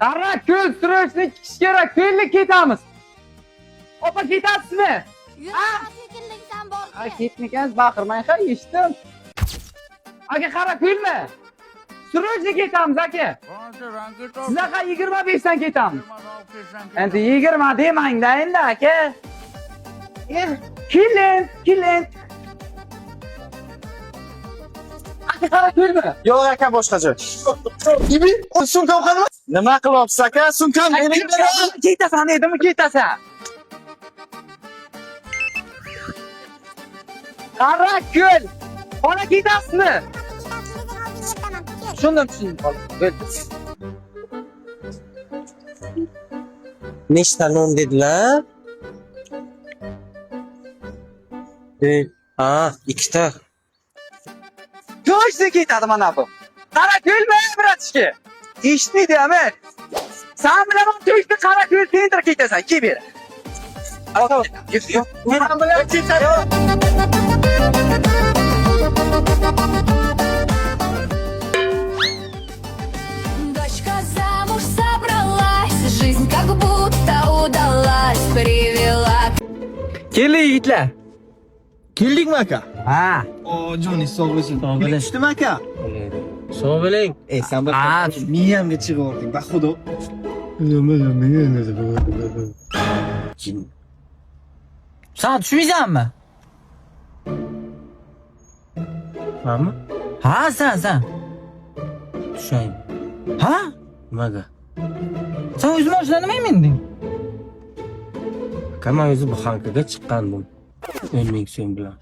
Qara, ko'l surishni tikish kerak. Ko'lga ketamiz. Opa ketasizmi? Yurmagan bor. Ketmikansiz, baqirmang, ha, eshitdim. Aka, qara, ko'lmi? Surishga ketamiz, aka. Sizlarga 25 dan ketamiz. Endi 20 demang-da endi, aka. Kelin. Aka, qara, ko'lmi? Yo'q aka, boshqacha. Gibi, sumkam qanday? Nima qilyapsiz aka? Sumkam mening. Ketasan dedimi, ketasan. Qara, ko'l. Ona ketasizmi? Tushundim. Nechta non dedilar? Ikkita. Ko'chda ketadi mana bu. Qara, ko'lmi, bratishki? Eshitmaydi-mi? Sen bilan to'yga qara, ko'l tentir ketasan, ke ber. Men bilan ketadi. Дочка замуж собралась, жизнь как будто удалась, привела. Keldi yigitlar. Keldingmi aka? Ha. O, joningiz sog' bo'lsin. Tushdimi aka? Sog' bo'ling. Sen bir Ha, miyamga chiqyapding, baxudo. sen tushmaysanmi? Manmi? Ha, sen. Tushaymi? Ha? Nimaga? Sen o'z mashinani nima minding? Aka, men o'zi bu xankaga chiqqandim. 10 ming so'm bilan.